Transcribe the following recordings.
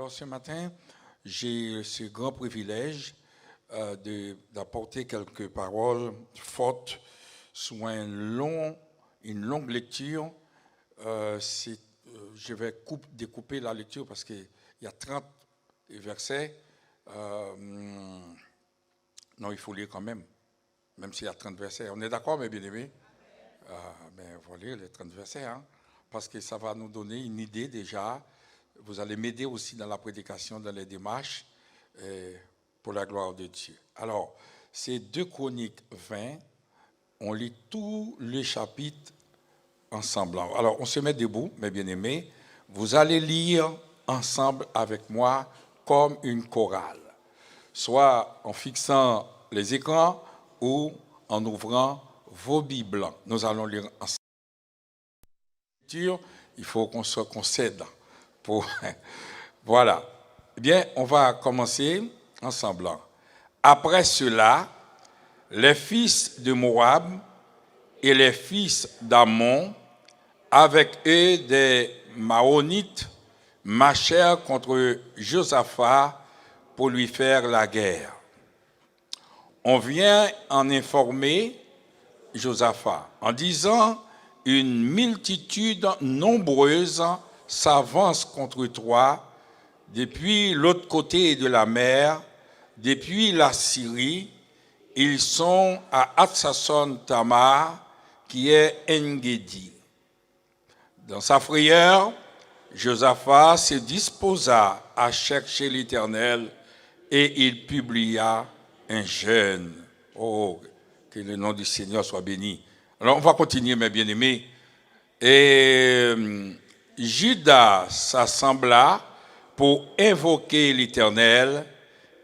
Alors ce matin, j'ai ce grand privilège d'apporter quelques paroles fortes sur une longue lecture. Je vais découper la lecture parce qu'il y a 30 versets. Non, il faut lire quand même s'il y a 30 versets. On est d'accord, mes bien-aimés? Mais on va lire les 30 versets, hein, parce que ça va nous donner une idée déjà. Vous allez m'aider aussi dans la prédication, dans les démarches, pour la gloire de Dieu. Alors, c'est 2 Chroniques 20. On lit tout le chapitre ensemble. Alors, on se met debout, mes bien-aimés. Vous allez lire ensemble avec moi comme une chorale, soit en fixant les écrans ou en ouvrant vos Bibles. Nous allons lire ensemble. Il faut qu'on se concède. Voilà. Eh bien, on va commencer ensemble. Après cela, les fils de Moab et les fils d'Ammon, avec eux des Maonites, marchèrent contre Josaphat pour lui faire la guerre. On vient en informer Josaphat en disant: une multitude nombreuse s'avance contre toi depuis l'autre côté de la mer, depuis la Syrie. Ils sont à Hatsasson Tamar, qui est En-Gedi. Dans sa frayeur, Josaphat se disposa à chercher l'Éternel et il publia un jeûne. Oh, que le nom du Seigneur soit béni. Alors, on va continuer, mes bien-aimés. Et Judas s'assembla pour invoquer l'Éternel,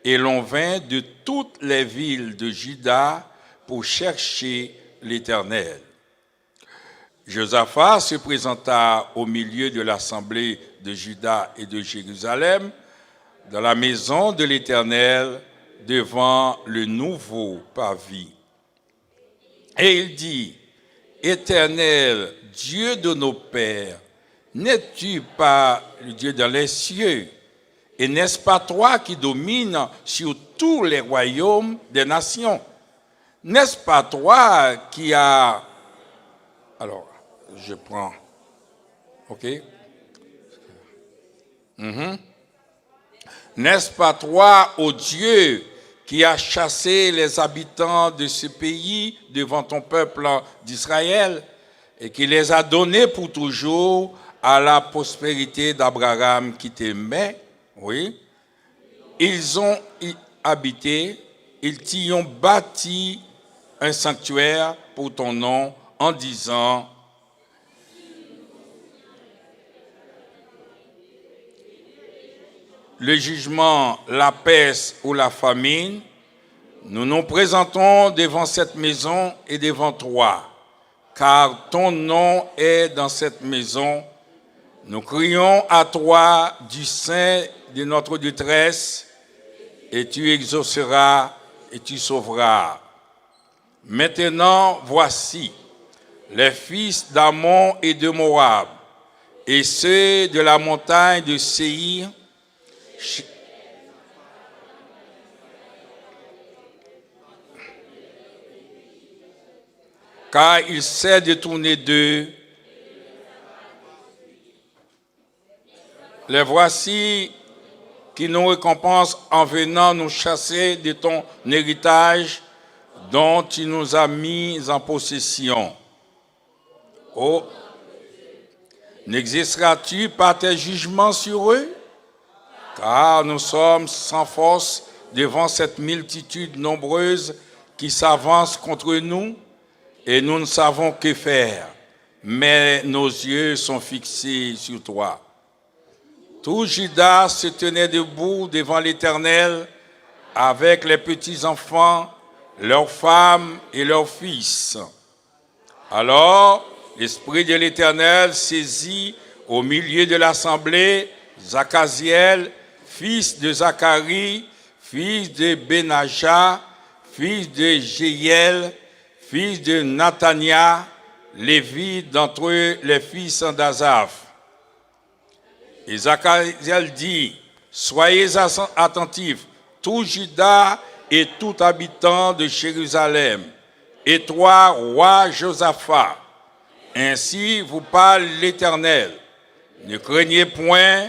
et l'on vint de toutes les villes de Juda pour chercher l'Éternel. Josaphat se présenta au milieu de l'assemblée de Juda et de Jérusalem, dans la maison de l'Éternel, devant le nouveau parvis. Et il dit: Éternel, Dieu de nos pères, n'es-tu pas le Dieu dans les cieux? Et n'est-ce pas toi qui domines sur tous les royaumes des nations? N'est-ce pas toi qui as... Alors, je prends... OK? N'est-ce pas toi, ô Dieu, qui as chassé les habitants de ce pays devant ton peuple d'Israël et qui les a donnés pour toujours à la prospérité d'Abraham qui t'aimait? Oui. Ils ont y habité, ils t'y ont bâti un sanctuaire pour ton nom en disant: le jugement, la peste ou la famine, nous nous présentons devant cette maison et devant toi, car ton nom est dans cette maison. Nous crions à toi du sein de notre détresse, et tu exauceras et tu sauveras. Maintenant, voici les fils d'Ammon et de Moab, et ceux de la montagne de Séir, car il s'est détourné d'eux. Les voici qui nous récompensent en venant nous chasser de ton héritage dont tu nous as mis en possession. Oh, n'exerceras-tu pas tes jugements sur eux? Car nous sommes sans force devant cette multitude nombreuse qui s'avance contre nous, et nous ne savons que faire, mais nos yeux sont fixés sur toi. Tout Juda se tenait debout devant l'Éternel avec les petits-enfants, leurs femmes et leurs fils. Alors, l'Esprit de l'Éternel saisit au milieu de l'assemblée Zachaziel, fils de Zacharie, fils de Benaja, fils de Jéiel, fils de Nathania, Lévi d'entre eux les fils d'Asaph. Et Zachaziel dit: Soyez attentifs, tout Juda et tout habitant de Jérusalem, et toi, roi Josaphat. Ainsi vous parle l'Éternel. Ne craignez point,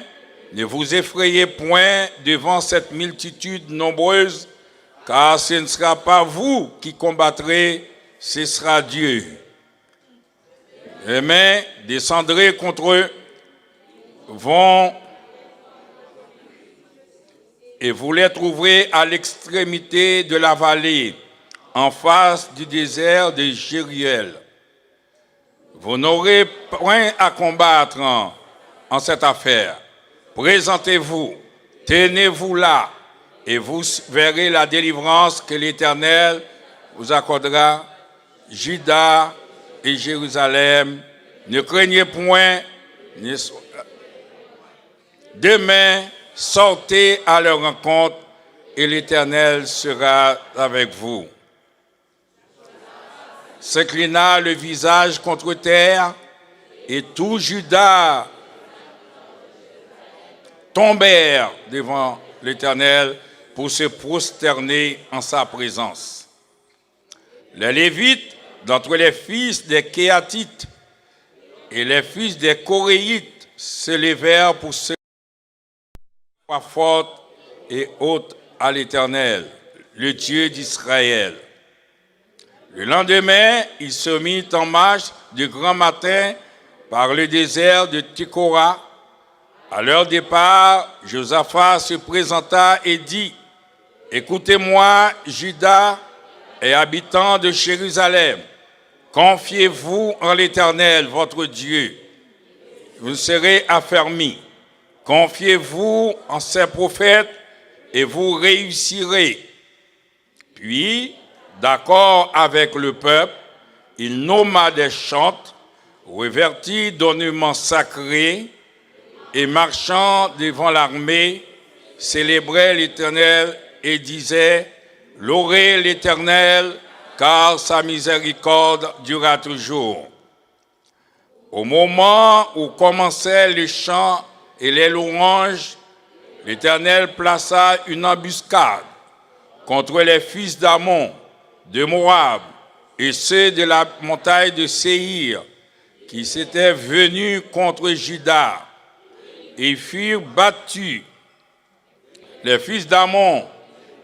ne vous effrayez point devant cette multitude nombreuse, car ce ne sera pas vous qui combattrez, ce sera Dieu. Les mains descendrez contre eux, vont et vous les trouverez à l'extrémité de la vallée, en face du désert de Jériel. Vous n'aurez point à combattre en cette affaire. Présentez-vous, tenez-vous là, et vous verrez la délivrance que l'Éternel vous accordera, Juda et Jérusalem. Ne craignez point, demain, sortez à leur rencontre, et l'Éternel sera avec vous. S'inclina le visage contre terre, et tout Juda tombèrent devant l'Éternel pour se prosterner en sa présence. Les Lévites, d'entre les fils des Kéatites et les fils des Coréites, se levèrent pour se voix forte et haute à l'Éternel, le Dieu d'Israël. Le lendemain, il se mit en marche du grand matin par le désert de Tékora. À leur départ, Josaphat se présenta et dit, « Écoutez-moi, Juda et habitants de Jérusalem, confiez-vous en l'Éternel, votre Dieu. Vous serez affermis. Confiez-vous en ses prophètes et vous réussirez. » Puis, d'accord avec le peuple, il nomma des chantres, revêtis d'ornements sacrés, et marchant devant l'armée, célébrait l'Éternel et disait, « Louez l'Éternel, car sa miséricorde durera toujours. » Au moment où commençaient les chants et les louanges, l'Éternel plaça une embuscade contre les fils d'Ammon, de Moab et ceux de la montagne de Séhir qui s'étaient venus contre Juda. Ils furent battus. Les fils d'Ammon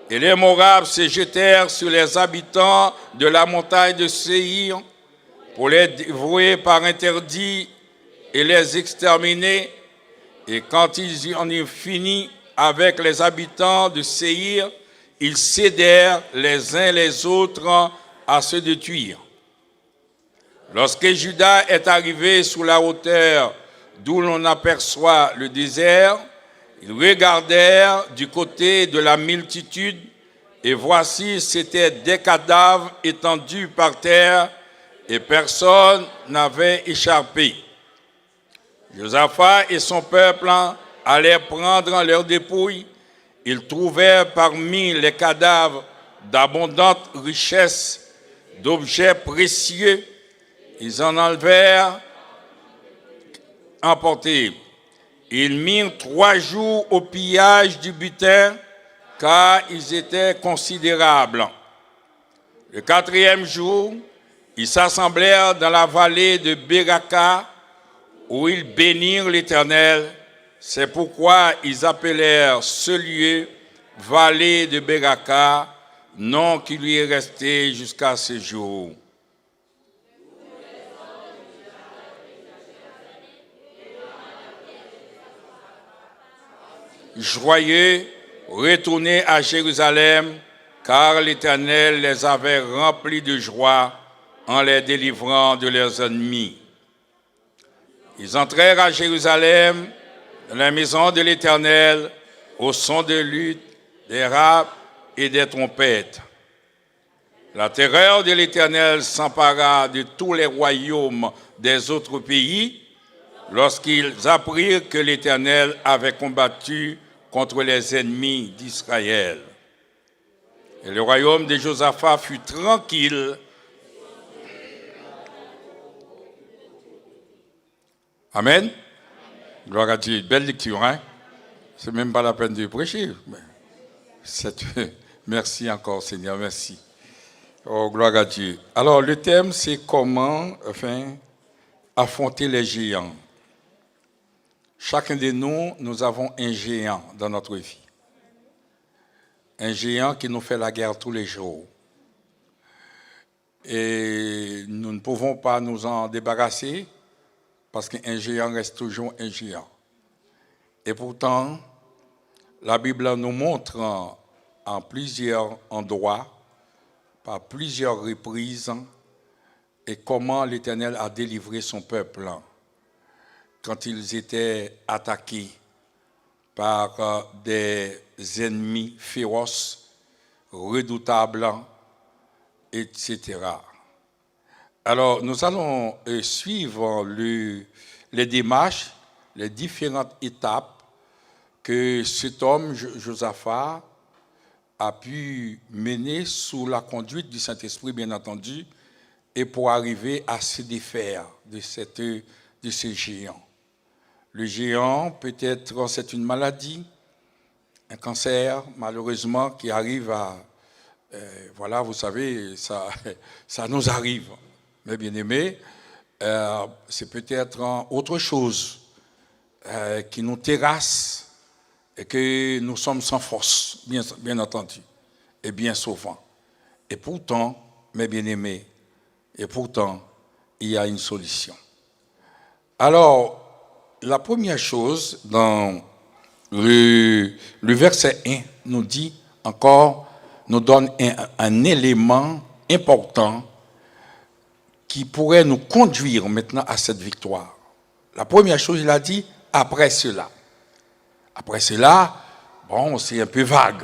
et les Moab se jetèrent sur les habitants de la montagne de Séhir pour les dévouer par interdit et les exterminer. Et quand ils en eurent fini avec les habitants de Séhir, ils cédèrent les uns les autres à se détruire. Lorsque Juda est arrivé sous la hauteur d'où l'on aperçoit le désert, ils regardèrent du côté de la multitude, et voici, c'étaient des cadavres étendus par terre, et personne n'avait échappé. Josaphat et son peuple allèrent prendre leurs dépouilles. Ils trouvèrent parmi les cadavres d'abondantes richesses, d'objets précieux. Ils en enlevèrent, emportés. Ils mirent 3 jours au pillage du butin, car ils étaient considérables. Le 4e jour, ils s'assemblèrent dans la vallée de Beraka, où ils bénirent l'Éternel. C'est pourquoi ils appelèrent ce lieu vallée de Beraka, nom qui lui est resté jusqu'à ce jour. Joyeux, retournez à Jérusalem, car l'Éternel les avait remplis de joie en les délivrant de leurs ennemis. Ils entrèrent à Jérusalem, dans la maison de l'Éternel, au son de lutte, des harpes et des trompettes. La terreur de l'Éternel s'empara de tous les royaumes des autres pays, lorsqu'ils apprirent que l'Éternel avait combattu contre les ennemis d'Israël. Et le royaume de Josaphat fut tranquille. Amen. Gloire à Dieu. Belle lecture, hein? C'est même pas la peine de prêcher. Merci encore, Seigneur, merci. Oh, gloire à Dieu. Alors, le thème, c'est comment, affronter les géants. Chacun de nous, nous avons un géant dans notre vie. Un géant qui nous fait la guerre tous les jours. Et nous ne pouvons pas nous en débarrasser parce qu'un géant reste toujours un géant. Et pourtant, la Bible nous montre en plusieurs endroits, par plusieurs reprises, et comment l'Éternel a délivré son peuple quand ils étaient attaqués par des ennemis féroces, redoutables, etc. Alors, nous allons suivre les démarches, les différentes étapes que cet homme, Josaphat, a pu mener sous la conduite du Saint-Esprit, bien entendu, et pour arriver à se défaire de ce géant. Le géant, peut-être, c'est une maladie, un cancer, malheureusement, qui arrive à... voilà, vous savez, ça nous arrive. Mais bien aimé, c'est peut-être autre chose qui nous terrasse et que nous sommes sans force, bien entendu, et bien souvent. Et pourtant, mes bien-aimés, et pourtant, il y a une solution. Alors, la première chose, dans le verset 1, nous dit encore, nous donne un élément important qui pourrait nous conduire maintenant à cette victoire. La première chose, il a dit, après cela. Après cela, bon, c'est un peu vague.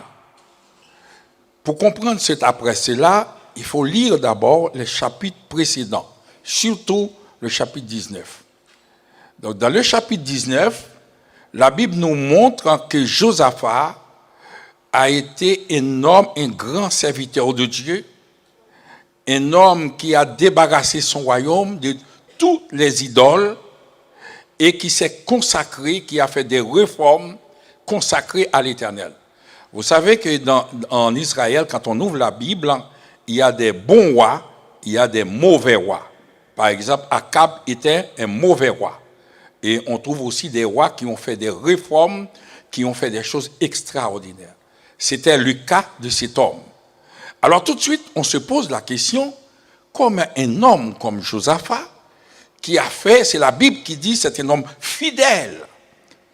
Pour comprendre cet après cela, il faut lire d'abord les chapitres précédents, surtout le chapitre 19. Donc, dans le chapitre 19, la Bible nous montre que Josaphat a été un homme, un grand serviteur de Dieu, un homme qui a débarrassé son royaume de toutes les idoles et qui s'est consacré, qui a fait des réformes consacrées à l'Éternel. Vous savez que en Israël, quand on ouvre la Bible, il y a des bons rois, il y a des mauvais rois. Par exemple, Akab était un mauvais roi. Et on trouve aussi des rois qui ont fait des réformes, qui ont fait des choses extraordinaires. C'était le cas de cet homme. Alors tout de suite, on se pose la question, comme un homme comme Josaphat, qui a fait, c'est la Bible qui dit, c'est un homme fidèle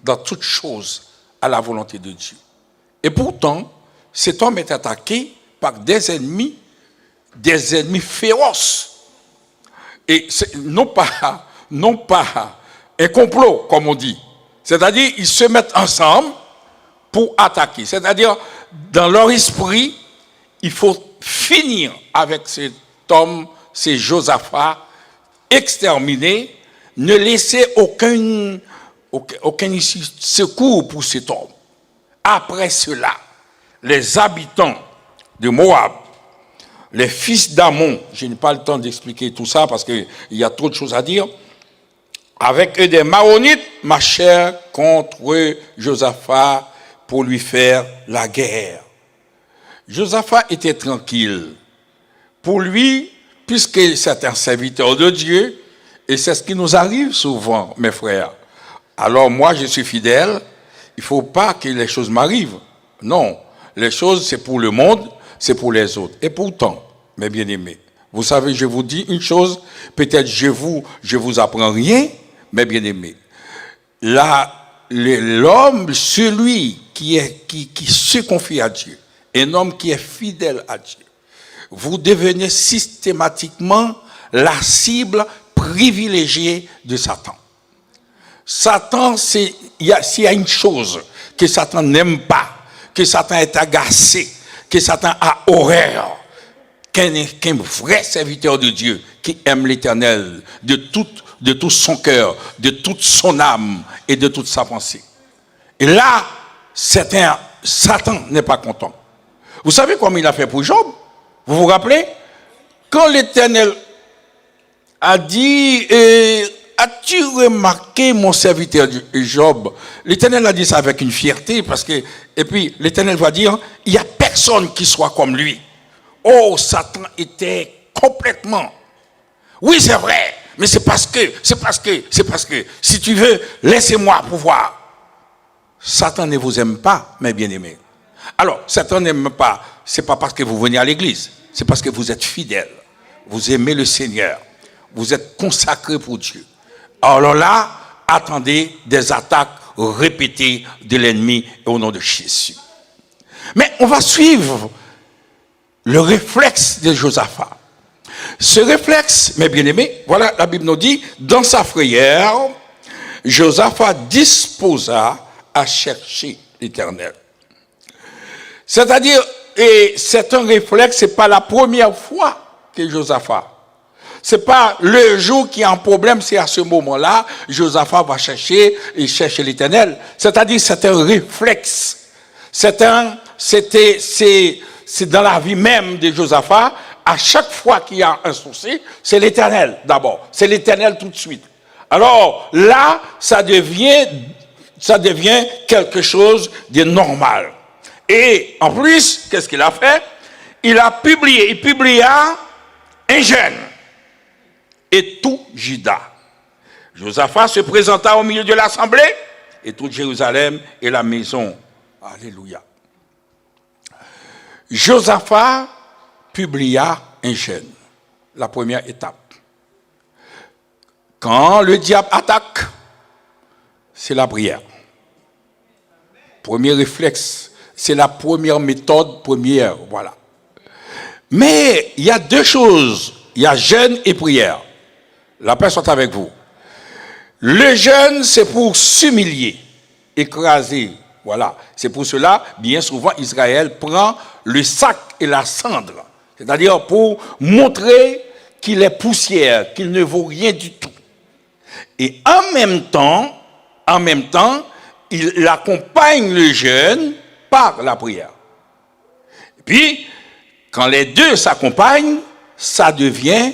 dans toutes choses à la volonté de Dieu. Et pourtant, cet homme est attaqué par des ennemis féroces. Et non pas un complot, comme on dit. C'est-à-dire, ils se mettent ensemble pour attaquer. C'est-à-dire, dans leur esprit, il faut finir avec cet homme, c'est Josaphat, exterminer, ne laisser aucun secours pour cet homme. Après cela, les habitants de Moab, les fils d'Amon, je n'ai pas le temps d'expliquer tout ça parce qu'il y a trop de choses à dire, avec eux des Maonites, marchèrent contre Josaphat pour lui faire la guerre. Josaphat était tranquille. Pour lui, puisque c'est un serviteur de Dieu, et c'est ce qui nous arrive souvent, mes frères. Alors moi, je suis fidèle, il ne faut pas que les choses m'arrivent. Non, les choses, c'est pour le monde, c'est pour les autres. Et pourtant, mes bien-aimés, vous savez, je vous dis une chose, peut-être je vous apprends rien, mes bien-aimés. L'homme, celui qui se confie à Dieu, un homme qui est fidèle à Dieu, vous devenez systématiquement la cible privilégiée de Satan. Satan, s'il y a une chose que Satan n'aime pas, que Satan est agacé, que Satan a horreur, qu'un vrai serviteur de Dieu qui aime l'Éternel de tout son cœur, de toute son âme et de toute sa pensée. Et là, Satan n'est pas content. Vous savez comment il a fait pour Job? Vous vous rappelez? Quand l'Éternel a dit as-tu remarqué mon serviteur Job? L'Éternel a dit ça avec une fierté, parce que, et puis l'Éternel va dire, il n'y a personne qui soit comme lui. Oh, Satan était complètement. Oui, c'est vrai, mais c'est parce que, si tu veux, laissez-moi pouvoir. Satan ne vous aime pas, mes bien-aimés. Alors, Satan n'aime pas, c'est pas parce que vous venez à l'église, c'est parce que vous êtes fidèles, vous aimez le Seigneur, vous êtes consacrés pour Dieu. Alors là, attendez des attaques répétées de l'ennemi au nom de Jésus. Mais on va suivre le réflexe de Josaphat. Ce réflexe, mes bien-aimés, voilà, la Bible nous dit, dans sa frayeur, Josaphat disposa à chercher l'Éternel. C'est-à-dire, et c'est un réflexe, c'est pas la première fois que Josaphat. C'est pas le jour qui a un problème, c'est à ce moment-là, Josaphat va chercher l'Éternel. C'est-à-dire, c'est un réflexe. C'est dans la vie même de Josaphat, à chaque fois qu'il y a un souci, c'est l'Éternel d'abord. C'est l'Éternel tout de suite. Alors là, ça devient quelque chose de normal. Et en plus, qu'est-ce qu'il a fait? Il publia un jeûne. Et tout Juda. Josaphat se présenta au milieu de l'assemblée, et tout Jérusalem et la maison. Alléluia. Josaphat publia un jeûne. La première étape. Quand le diable attaque, c'est la prière. Premier réflexe, c'est la première méthode première, voilà. Mais il y a deux choses, il y a jeûne et prière. La paix soit avec vous. Le jeûne, c'est pour s'humilier, écraser, voilà. C'est pour cela, bien souvent, Israël prend le sac et la cendre, c'est-à-dire pour montrer qu'il est poussière, qu'il ne vaut rien du tout. Et en même temps, il accompagne le jeûne par la prière. Et puis, quand les deux s'accompagnent, ça devient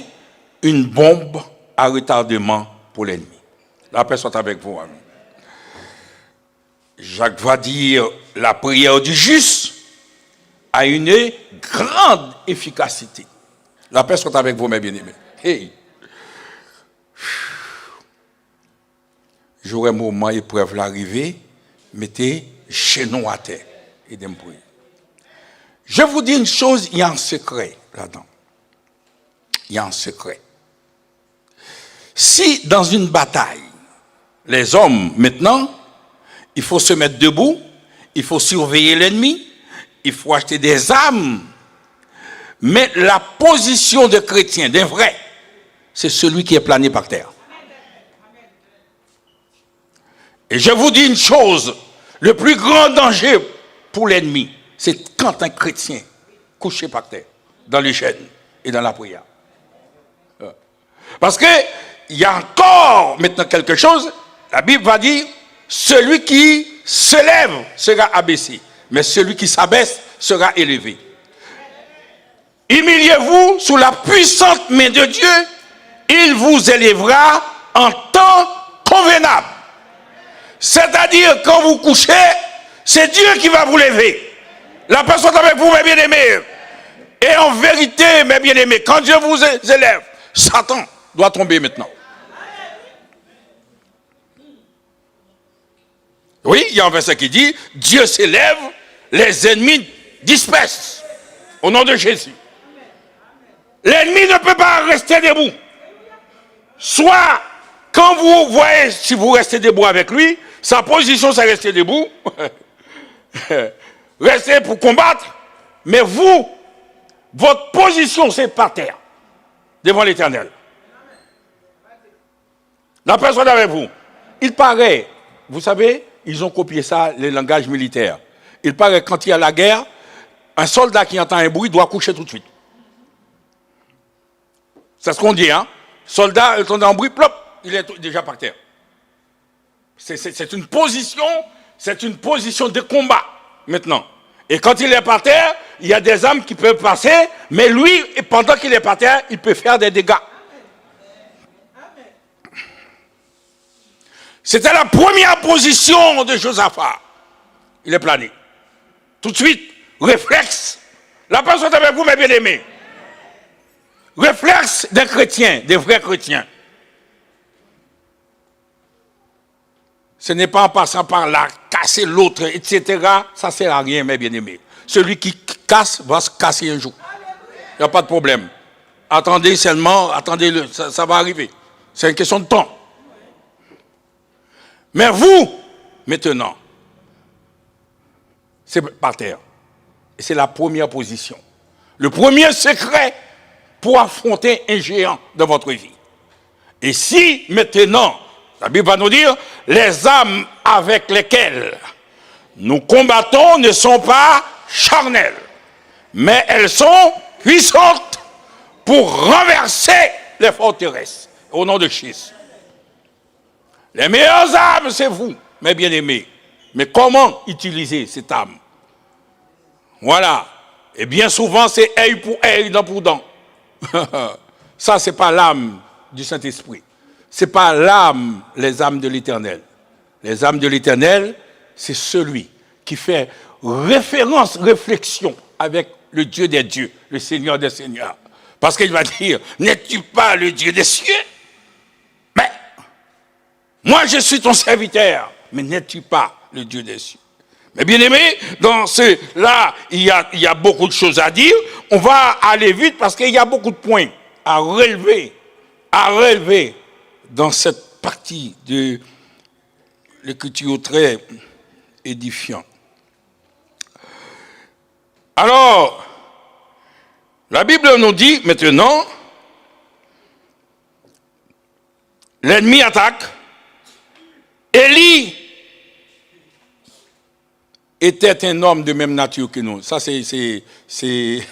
une bombe à retardement pour l'ennemi. La paix soit avec vous, amis. Jacques va dire, la prière du juste a une grande efficacité. La paix soit avec vous, mes bien-aimés. Hey. J'aurai un moment épreuve l'arrivée, mettez genoux à terre et de me prier. Je vous dis une chose, il y a un secret là-dedans. Il y a un secret. Si dans une bataille, les hommes, maintenant, il faut se mettre debout, il faut surveiller l'ennemi, il faut acheter des armes, mais la position de chrétien, d'un vrai, c'est celui qui est plané par terre. Et je vous dis une chose, le plus grand danger pour l'ennemi, c'est quand un chrétien couché par terre, dans les chaînes et dans la prière. Parce que il y a encore maintenant quelque chose, la Bible va dire, celui qui se lève sera abaissé, mais celui qui s'abaisse sera élevé. Humiliez-vous sous la puissante main de Dieu, il vous élèvera en temps convenable. C'est-à-dire, quand vous couchez, c'est Dieu qui va vous lever. La personne avec vous, mes bien-aimés. Et en vérité, mes bien-aimés, quand Dieu vous élève, Satan doit tomber maintenant. Oui, il y a un verset qui dit, Dieu s'élève, les ennemis dispersent. Au nom de Jésus. L'ennemi ne peut pas rester debout. Soit, quand vous voyez, si vous restez debout avec lui, sa position, c'est rester debout. Rester pour combattre. Mais vous, votre position, c'est par terre. Devant l'Éternel. La personne avec vous. Il paraît, vous savez, ils ont copié ça, les langages militaires. Il paraît que quand il y a la guerre, un soldat qui entend un bruit doit coucher tout de suite. C'est ce qu'on dit, hein. Soldat, il entend un bruit, plop, il est déjà par terre. C'est une position de combat, maintenant. Et quand il est par terre, il y a des âmes qui peuvent passer, mais lui, pendant qu'il est par terre, il peut faire des dégâts. C'était la première position de Josaphat. Il est plané. Tout de suite, réflexe. La personne avec vous, mes bien-aimés. Réflexe des chrétiens, des vrais chrétiens. Ce n'est pas en passant par là, casser l'autre, etc. Ça ne sert à rien, mes bien-aimés. Celui qui casse va se casser un jour. Il n'y a pas de problème. Attendez seulement, attendez-le, ça va arriver. C'est une question de temps. Mais vous, maintenant, c'est par terre. Et c'est la première position. Le premier secret pour affronter un géant dans votre vie. Et si maintenant, la Bible va nous dire, les âmes avec lesquelles nous combattons ne sont pas charnelles, mais elles sont puissantes pour renverser les forteresses. Au nom de Christ. Les meilleures âmes, c'est vous, mes bien-aimés. Mais comment utiliser cette âme? Voilà. Et bien souvent, c'est œil pour œil, dent pour dent. Ça, c'est pas l'âme du Saint-Esprit. C'est pas l'âme, les âmes de l'Éternel. Les âmes de l'Éternel, c'est celui qui fait référence, réflexion avec le Dieu des dieux, le Seigneur des seigneurs. Parce qu'il va dire, n'es-tu pas le Dieu des cieux? Mais, moi je suis ton serviteur, mais n'es-tu pas le Dieu des cieux? Mais bien aimé, dans cela, il y a beaucoup de choses à dire. On va aller vite parce qu'il y a beaucoup de points à relever dans cette partie de l'écriture très édifiante. Alors, la Bible nous dit maintenant, l'ennemi attaque, Élie était un homme de même nature que nous. Ça, c'est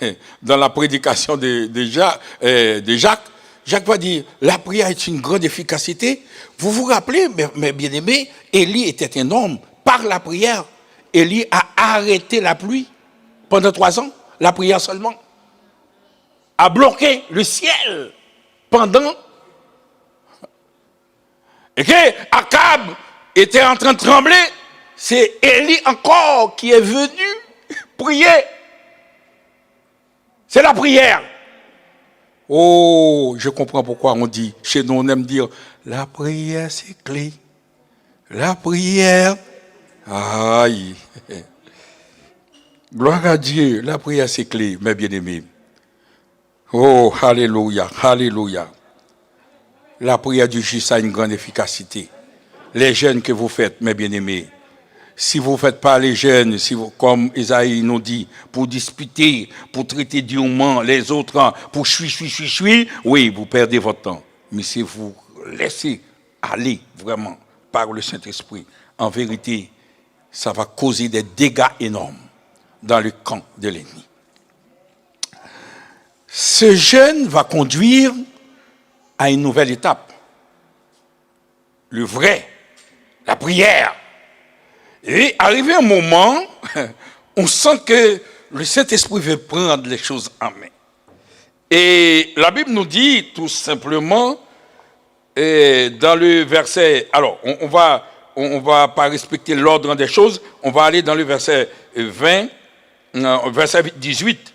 dans la prédication de Jacques. Jacques va dire, la prière est une grande efficacité. Vous vous rappelez, mes bien-aimés, Élie était un homme. Par la prière, Élie a arrêté la pluie pendant 3 ans. La prière seulement. A bloqué le ciel pendant. Et que Akab était en train de trembler. C'est Élie encore qui est venu prier. C'est la prière. Oh, je comprends pourquoi on dit, chez nous on aime dire, la prière c'est clé. La prière, aïe. Gloire à Dieu, la prière c'est clé, mes bien-aimés. Oh, alléluia, alléluia. La prière du juste a une grande efficacité. Les jeûnes que vous faites, mes bien-aimés, si vous ne faites pas les jeûnes, comme Isaïe nous dit, pour disputer, pour traiter durement les autres, pour chui, oui, vous perdez votre temps. Mais si vous laissez aller vraiment par le Saint-Esprit, en vérité, ça va causer des dégâts énormes dans le camp de l'ennemi. Ce jeûne va conduire à une nouvelle étape. Le vrai, la prière. Et arrivé un moment, on sent que le Saint-Esprit veut prendre les choses en main. Et la Bible nous dit tout simplement, dans le verset, alors on va pas respecter l'ordre des choses, on va aller dans le verset 20, verset 18.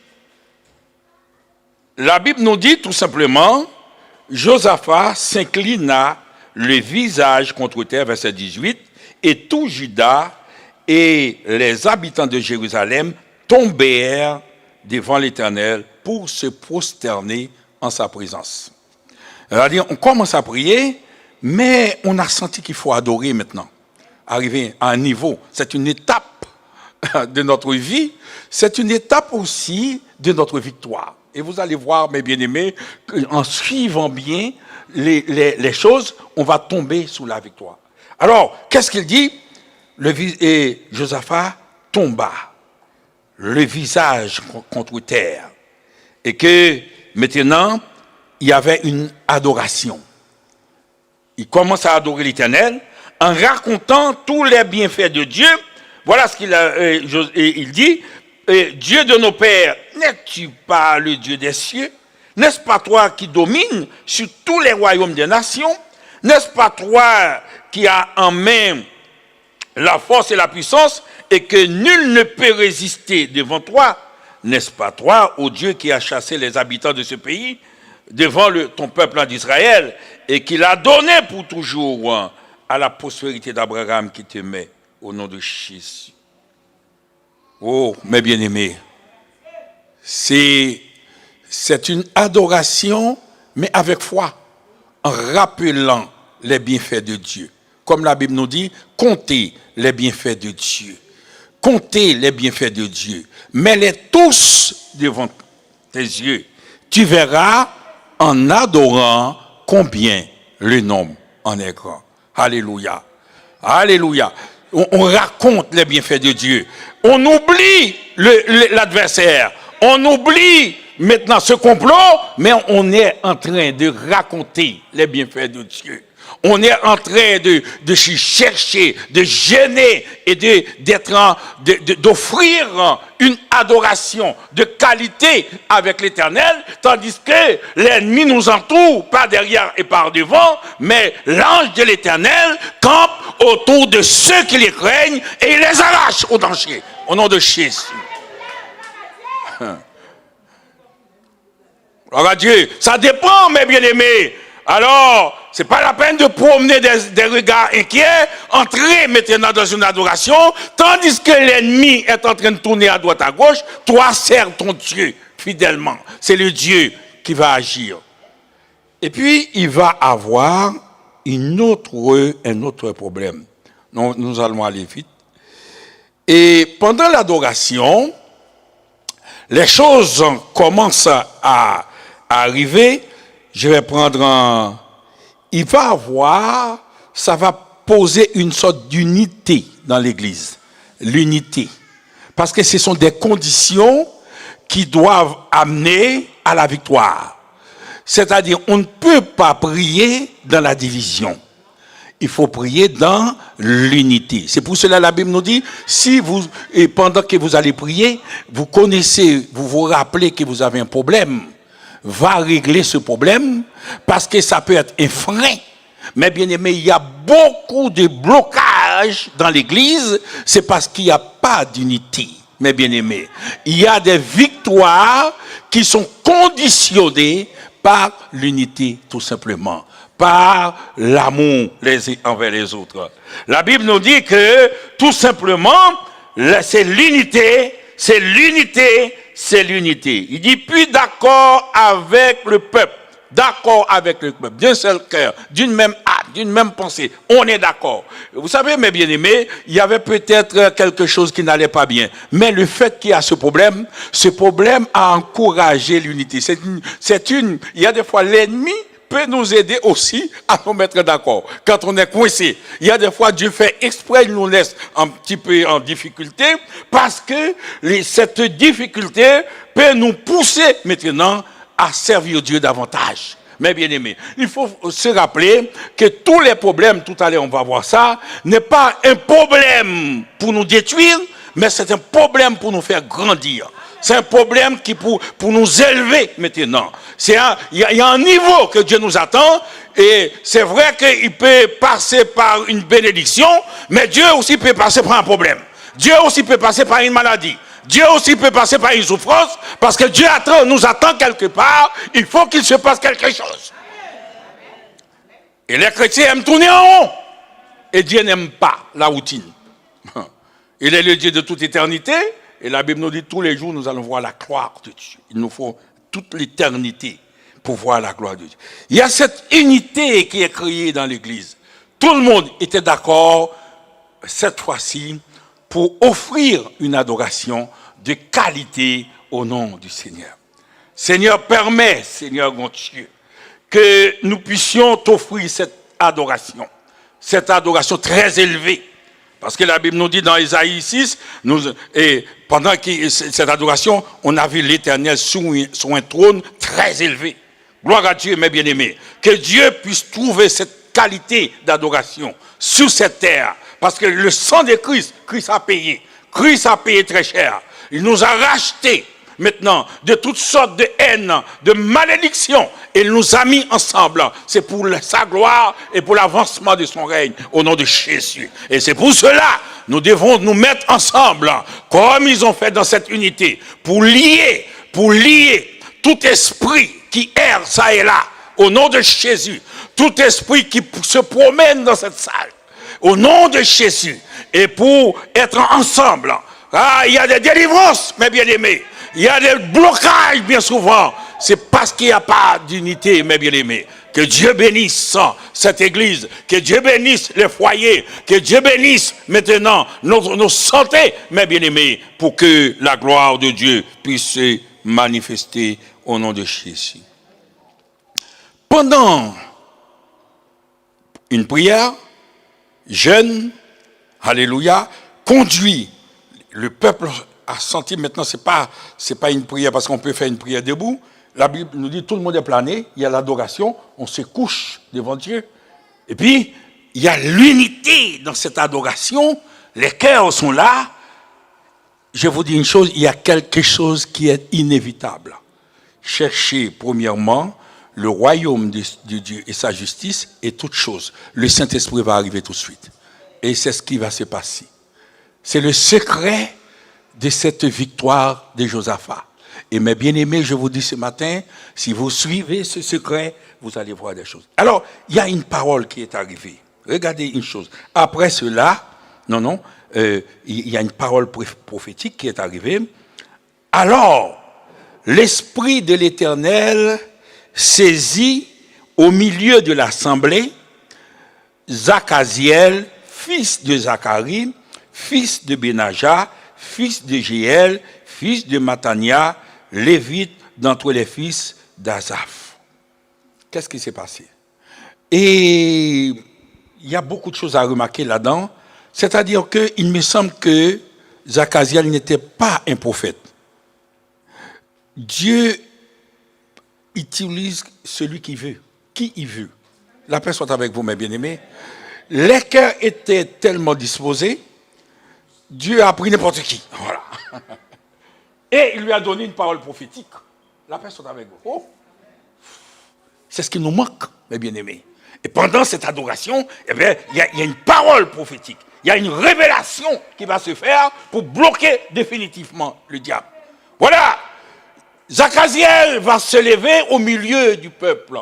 La Bible nous dit tout simplement, Josaphat s'inclina le visage contre terre, verset 18, et tout Juda et les habitants de Jérusalem tombèrent devant l'Éternel pour se prosterner en sa présence. C'est-à-dire, on commence à prier, mais on a senti qu'il faut adorer maintenant. Arriver à un niveau, c'est une étape de notre vie, c'est une étape aussi de notre victoire. Et vous allez voir, mes bien-aimés, en suivant bien les choses, on va tomber sous la victoire. Alors, qu'est-ce qu'il dit? Et Josaphat tomba, le visage contre terre. Et que maintenant, il y avait une adoration. Il commence à adorer l'Éternel en racontant tous les bienfaits de Dieu. Voilà ce qu'il dit. Dieu de nos pères, n'es-tu pas le Dieu des cieux? N'est-ce pas toi qui domines sur tous les royaumes des nations? N'est-ce pas toi qui as en main la force et la puissance et que nul ne peut résister devant toi? N'est-ce pas toi, ô Dieu, qui as chassé les habitants de ce pays devant ton peuple d'Israël et qui l'a donné pour toujours à la postérité d'Abraham qui t'aimait au nom de Jésus? Oh, mes bien-aimés, c'est une adoration, mais avec foi, en rappelant les bienfaits de Dieu. Comme la Bible nous dit, comptez les bienfaits de Dieu. Comptez les bienfaits de Dieu. Mets-les tous devant tes yeux. Tu verras en adorant combien le nombre en est grand. Alléluia. Alléluia. On raconte les bienfaits de Dieu. On oublie l'adversaire. On oublie maintenant ce complot, mais on est en train de raconter les bienfaits de Dieu. On est en train de chercher, de gêner et d'offrir une adoration de qualité avec l'Éternel, tandis que l'ennemi nous entoure, pas derrière et par devant, mais l'ange de l'Éternel campe autour de ceux qui les craignent et il les arrache au danger, au nom de Jésus. Gloire à Dieu. Ça dépend, mes bien-aimés. Alors, c'est pas la peine de promener des regards inquiets, entrer maintenant dans une adoration, tandis que l'ennemi est en train de tourner à droite à gauche. Toi, sers ton Dieu fidèlement. C'est le Dieu qui va agir. Et puis, il va avoir un autre problème. Nous allons aller vite. Et pendant l'adoration, les choses commencent à arriver. Je vais prendre il va avoir, ça va poser une sorte d'unité dans l'Église. L'unité. Parce que ce sont des conditions qui doivent amener à la victoire. C'est-à-dire, on ne peut pas prier dans la division. Il faut prier dans l'unité. C'est pour cela que la Bible nous dit, et pendant que vous allez prier, vous vous rappelez que vous avez un problème, va régler ce problème, parce que ça peut être un frein. Mais bien aimé, il y a beaucoup de blocages dans l'Église, c'est parce qu'il n'y a pas d'unité. Mais bien aimé, il y a des victoires qui sont conditionnées par l'unité, tout simplement, par l'amour les uns envers les autres. La Bible nous dit que, tout simplement, c'est l'unité, c'est l'unité, c'est l'unité. Il dit, puis d'accord avec le peuple, d'un seul cœur, d'une même âme, d'une même pensée, on est d'accord. Vous savez, mes bien-aimés, il y avait peut-être quelque chose qui n'allait pas bien, mais le fait qu'il y a ce problème a encouragé l'unité. Il y a des fois l'ennemi peut nous aider aussi à nous mettre d'accord. Quand on est coincé, il y a des fois Dieu fait exprès, il nous laisse un petit peu en difficulté, parce que cette difficulté peut nous pousser maintenant à servir Dieu davantage. Mais bien aimé, il faut se rappeler que tous les problèmes, tout à l'heure on va voir ça, n'est pas un problème pour nous détruire, mais c'est un problème pour nous faire grandir. C'est un problème qui pour nous élever maintenant. Il y a un niveau que Dieu nous attend, et c'est vrai qu'il peut passer par une bénédiction, mais Dieu aussi peut passer par un problème. Dieu aussi peut passer par une maladie. Dieu aussi peut passer par une souffrance, parce que Dieu nous attend quelque part, il faut qu'il se passe quelque chose. Et les chrétiens aiment tourner en rond, et Dieu n'aime pas la routine. Il est le Dieu de toute éternité, et la Bible nous dit tous les jours nous allons voir la gloire de Dieu. Il nous faut toute l'éternité pour voir la gloire de Dieu. Il y a cette unité qui est créée dans l'Église. Tout le monde était d'accord cette fois-ci pour offrir une adoration de qualité au nom du Seigneur. Seigneur, permets, Seigneur mon Dieu, que nous puissions t'offrir cette adoration très élevée. Parce que la Bible nous dit dans Isaïe 6, et pendant cette adoration, on a vu l'Éternel sur un trône très élevé. Gloire à Dieu, mes bien-aimés. Que Dieu puisse trouver cette qualité d'adoration sur cette terre. Parce que le sang de Christ a payé. Christ a payé très cher. Il nous a rachetés maintenant de toutes sortes de haine, de malédiction il nous a mis ensemble. C'est pour sa gloire et pour l'avancement de son règne, au nom de Jésus. Et c'est pour cela, nous devons nous mettre ensemble, comme ils ont fait dans cette unité, pour lier tout esprit qui erre ça et là, au nom de Jésus, tout esprit qui se promène dans cette salle, au nom de Jésus, et pour être ensemble. Ah, il y a des délivrances, mes bien-aimés. Il y a des blocages, bien souvent. C'est parce qu'il n'y a pas d'unité, mes bien-aimés. Que Dieu bénisse cette église. Que Dieu bénisse les foyers. Que Dieu bénisse maintenant nos santé, mes bien-aimés, pour que la gloire de Dieu puisse se manifester au nom de Jésus. Pendant une prière, jeûne, alléluia, conduit le peuple a senti. Maintenant, c'est pas une prière parce qu'on peut faire une prière debout. La Bible nous dit tout le monde est plané, il y a l'adoration, on se couche devant Dieu. Et puis, il y a l'unité dans cette adoration, les cœurs sont là. Je vous dis une chose, il y a quelque chose qui est inévitable. Cherchez premièrement le royaume de Dieu et sa justice et toute chose. Le Saint-Esprit va arriver tout de suite. Et c'est ce qui va se passer. C'est le secret de cette victoire de Josaphat. Et mes bien-aimés, je vous dis ce matin, si vous suivez ce secret, vous allez voir des choses. Alors, il y a une parole qui est arrivée. Regardez une chose. Après cela, il y a une parole prophétique qui est arrivée. Alors, l'Esprit de l'Éternel saisit au milieu de l'assemblée Zachaziel, fils de Zacharie, fils de Benaja, fils de Jéel, fils de Matania, lévite d'entre les fils d'Azaph. Qu'est-ce qui s'est passé? Et il y a beaucoup de choses à remarquer là-dedans. C'est-à-dire qu'il me semble que Zachaziel n'était pas un prophète. Dieu utilise celui qui veut, qui il veut. La paix soit avec vous, mes bien-aimés. Les cœurs étaient tellement disposés, Dieu a pris n'importe qui. Voilà. Et il lui a donné une parole prophétique. La paix soit avec vous. Oh. C'est ce qui nous manque, mes bien-aimés. Et pendant cette adoration, eh bien, il y a une parole prophétique. Il y a une révélation qui va se faire pour bloquer définitivement le diable. Voilà. Zachaziel va se lever au milieu du peuple.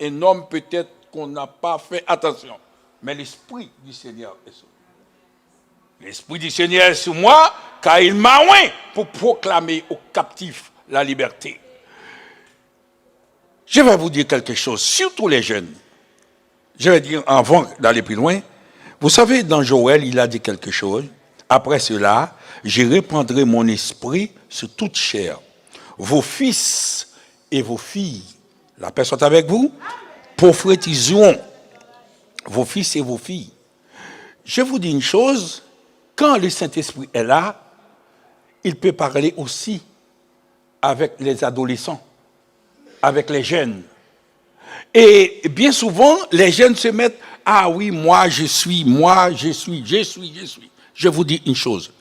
Un homme peut-être qu'on n'a pas fait attention. Mais l'Esprit du Seigneur est sur lui. L'Esprit du Seigneur est sur moi, car il m'a oint pour proclamer aux captifs la liberté. Je vais vous dire quelque chose, surtout les jeunes. Je vais dire, avant d'aller plus loin, vous savez, dans Joël, il a dit quelque chose. Après cela, je répandrai mon esprit sur toute chair. Vos fils et vos filles, la paix soit avec vous, prophétiseront. Vos fils et vos filles. Je vous dis une chose, quand le Saint-Esprit est là, il peut parler aussi avec les adolescents, avec les jeunes. Et bien souvent, les jeunes se mettent, ah oui, moi je suis. Je vous dis une chose,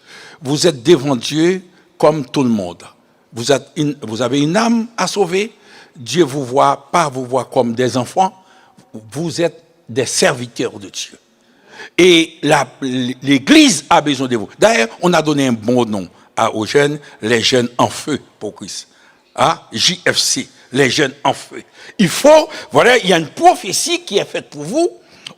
vous êtes devant Dieu comme tout le monde. Vous avez une âme à sauver, Dieu vous voit pas vous voit comme des enfants, vous êtes des serviteurs de Dieu. Et l'Église a besoin de vous. D'ailleurs, on a donné un bon nom aux jeunes, les jeunes en feu pour Christ. JFC, les jeunes en feu. Il y a une prophétie qui est faite pour vous.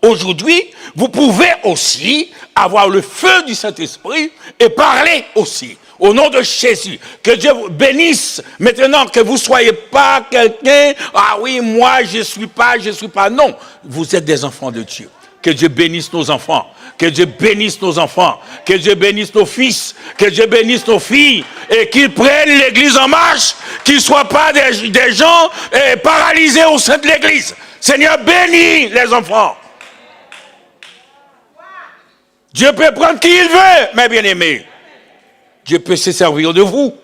Aujourd'hui, vous pouvez aussi avoir le feu du Saint-Esprit et parler aussi. Au nom de Jésus, que Dieu vous bénisse. Maintenant, que vous ne soyez pas quelqu'un, ah oui, moi je suis pas. Non, vous êtes des enfants de Dieu. Que Dieu bénisse nos enfants. Que Dieu bénisse nos enfants. Que Dieu bénisse nos fils. Que Dieu bénisse nos filles. Et qu'ils prennent l'Église en marche. Qu'ils ne soient pas des gens paralysés au sein de l'Église. Seigneur, bénis les enfants. Dieu peut prendre qui il veut, mes bien-aimés. Dieu peut se servir de vous.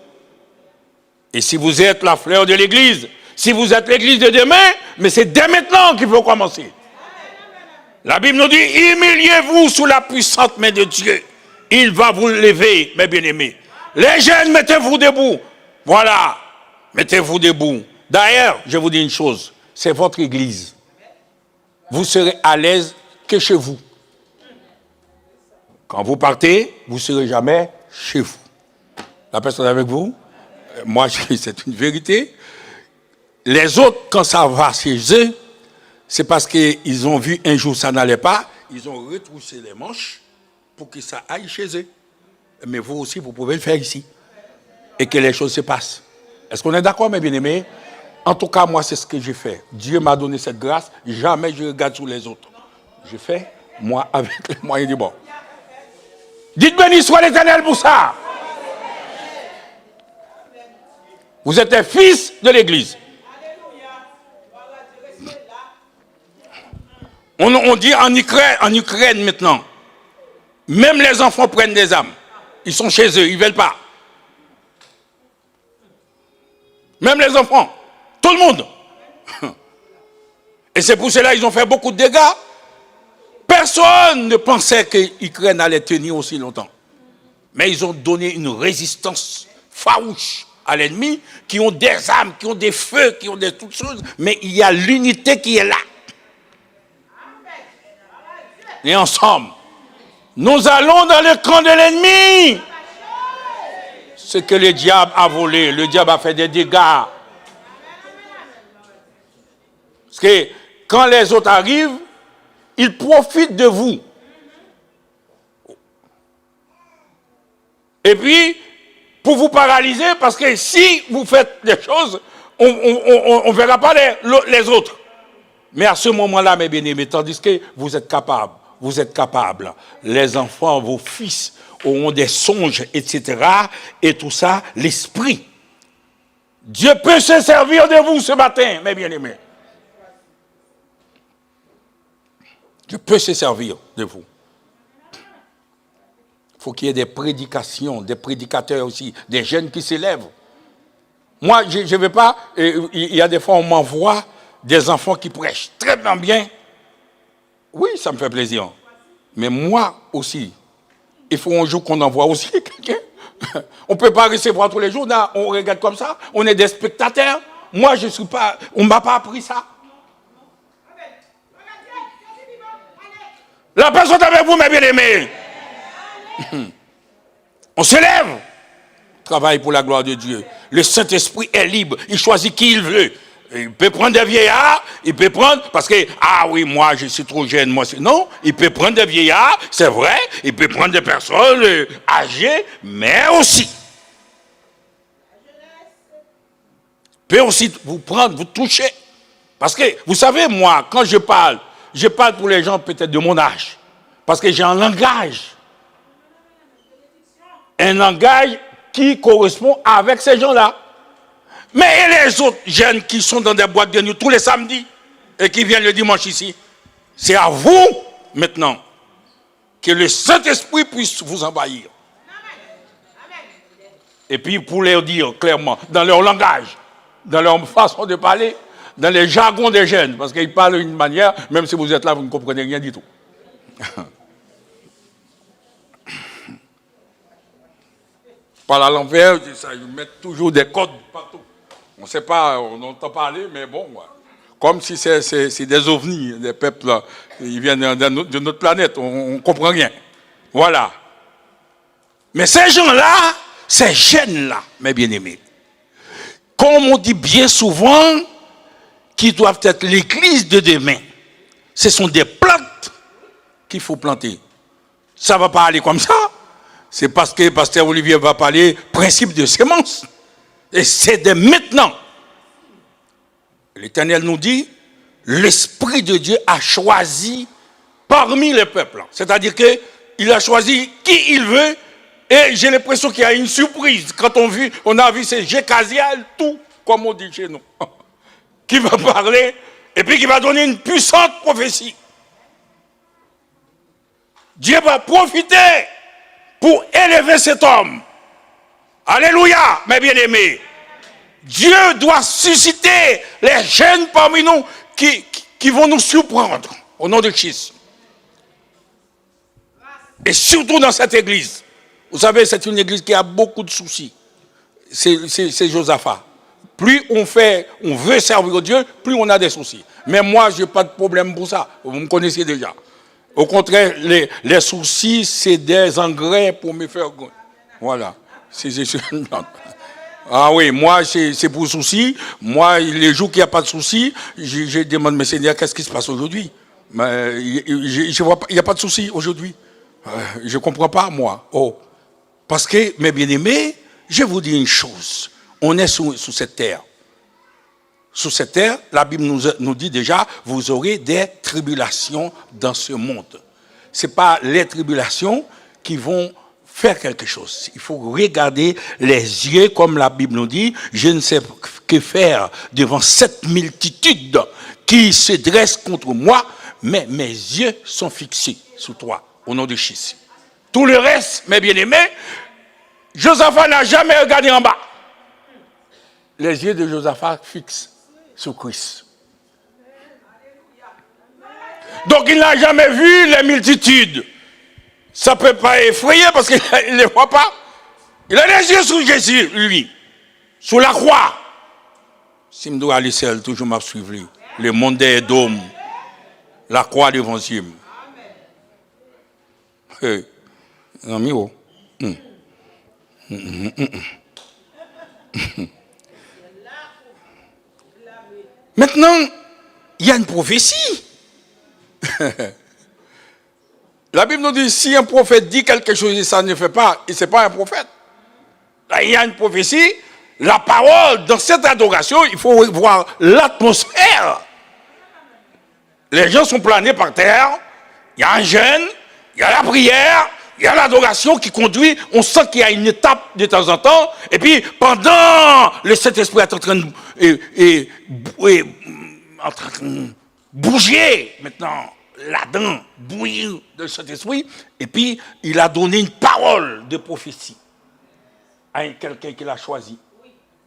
Et si vous êtes la fleur de l'Église, si vous êtes l'Église de demain, mais c'est dès maintenant qu'il faut commencer. La Bible nous dit, humiliez-vous sous la puissante main de Dieu. Il va vous lever, mes bien-aimés. Les jeunes, mettez-vous debout. Voilà, mettez-vous debout. D'ailleurs, je vous dis une chose, c'est votre église. Vous serez à l'aise que chez vous. Quand vous partez, vous ne serez jamais chez vous. La personne avec vous, moi, c'est une vérité. Les autres, quand ça va chez eux, c'est parce qu'ils ont vu un jour ça n'allait pas, ils ont retroussé les manches pour que ça aille chez eux. Mais vous aussi, vous pouvez le faire ici. Et que les choses se passent. Est-ce qu'on est d'accord, mes bien-aimés? En tout cas, moi, c'est ce que j'ai fait. Dieu m'a donné cette grâce. Jamais je regarde sur les autres. Je fais, moi, avec les moyens du bord. Dites béni soit l'Éternel pour ça. Vous êtes un fils de l'Église. On dit en Ukraine maintenant, même les enfants prennent des armes. Ils sont chez eux, ils ne veulent pas. Même les enfants, tout le monde. Et c'est pour cela qu'ils ont fait beaucoup de dégâts. Personne ne pensait que l'Ukraine allait tenir aussi longtemps. Mais ils ont donné une résistance farouche à l'ennemi, qui ont des armes, qui ont des feux, qui ont des toutes choses, mais il y a l'unité qui est là. Et ensemble, nous allons dans le camp de l'ennemi. Ce que le diable a volé, le diable a fait des dégâts. Parce que quand les autres arrivent, ils profitent de vous. Et puis, pour vous paralyser, parce que si vous faites des choses, on ne verra pas les autres. Mais à ce moment-là, mes bien-aimés, tandis que vous êtes capables, les enfants, vos fils, auront des songes, etc. Et tout ça, l'esprit. Dieu peut se servir de vous ce matin, mes bien-aimés. Dieu peut se servir de vous. Il faut qu'il y ait des prédications, des prédicateurs aussi, des jeunes qui s'élèvent. Moi, je ne vais pas, il y a des fois on m'envoie des enfants qui prêchent très bien. Oui, ça me fait plaisir. Mais moi aussi, il faut un jour qu'on envoie aussi quelqu'un. On ne peut pas recevoir tous les jours, là, on regarde comme ça, on est des spectateurs. Moi, je ne suis pas, on ne m'a pas appris ça. La personne avec vous, mes bien-aimés. On se lève. Travaille pour la gloire de Dieu. Le Saint-Esprit est libre. Il choisit qui il veut. Il peut prendre des vieillards, il peut prendre, parce que, ah oui, moi je suis trop jeune, non, il peut prendre des vieillards, c'est vrai, il peut prendre des personnes âgées, mais aussi, il peut aussi vous prendre, vous toucher. Parce que, vous savez, moi, quand je parle pour les gens peut-être de mon âge, parce que j'ai un langage qui correspond avec ces gens-là. Mais et les autres jeunes qui sont dans des boîtes de nuit tous les samedis et qui viennent le dimanche ici, c'est à vous maintenant que le Saint-Esprit puisse vous envahir. Et puis pour leur dire clairement, dans leur langage, dans leur façon de parler, dans les jargons des jeunes, parce qu'ils parlent d'une manière, même si vous êtes là, vous ne comprenez rien du tout. Par à l'envers, ils mettent toujours des codes partout. On ne sait pas, on entend parler, mais bon, comme si c'est des ovnis, des peuples, là, ils viennent de notre planète, on ne comprend rien. Voilà. Mais ces gens-là, ces jeunes-là, mes bien-aimés, comme on dit bien souvent, qui doivent être l'église de demain, ce sont des plantes qu'il faut planter. Ça ne va pas aller comme ça. C'est parce que Pasteur Olivier va parler principe de sémence. Et c'est de maintenant. L'Éternel nous dit, l'Esprit de Dieu a choisi parmi les peuples. C'est-à-dire qu'il a choisi qui il veut. Et j'ai l'impression qu'il y a une surprise. Quand on a vu ces Jécasiel, tout, comme on dit chez nous, qui va parler et puis qui va donner une puissante prophétie. Dieu va profiter pour élever cet homme. Alléluia, mes bien-aimés. Dieu doit susciter les jeunes parmi nous qui vont nous surprendre au nom de Christ. Et surtout dans cette église. Vous savez, c'est une église qui a beaucoup de soucis. C'est Josaphat. Plus on veut servir Dieu, plus on a des soucis. Mais moi, je n'ai pas de problème pour ça. Vous me connaissez déjà. Au contraire, les soucis, c'est des engrais pour me faire... Voilà. Ah oui, moi, c'est pour soucis. Moi, les jours qu'il n'y a pas de soucis, je demande, mais Seigneur, qu'est-ce qui se passe aujourd'hui? Je vois pas, il n'y a pas de soucis aujourd'hui. Je ne comprends pas, moi. Oh. Parce que, mes bien-aimés, je vous dis une chose. On est sous cette terre. Sous cette terre, la Bible nous dit déjà, vous aurez des tribulations dans ce monde. Ce n'est pas les tribulations qui vont faire quelque chose. Il faut regarder les yeux, comme la Bible nous dit, je ne sais que faire devant cette multitude qui se dresse contre moi, mais mes yeux sont fixés sur toi, au nom de Jésus. Tout le reste, mes bien-aimés, Josaphat n'a jamais regardé en bas. Les yeux de Josaphat fixent sur Christ. Donc il n'a jamais vu les multitudes. Ça ne peut pas effrayer parce qu'il ne les voit pas. Il a les yeux sur Jésus, lui, sur la croix. Si je dois aller seul, toujours m'a suivi. Le monde des dômes, la croix de l'évangile. Amigo. Maintenant, il y a une prophétie. La Bible nous dit, si un prophète dit quelque chose et ça ne fait pas, et ce n'est pas un prophète. Là, il y a une prophétie, la parole, dans cette adoration, il faut voir l'atmosphère. Les gens sont planés par terre, il y a un jeûne, il y a la prière, il y a l'adoration qui conduit, on sent qu'il y a une étape de temps en temps, et puis pendant le Saint-Esprit est en train de bouger maintenant, là-dedans, bouillir de Saint-Esprit, et puis il a donné une parole de prophétie à quelqu'un qu'il a choisi.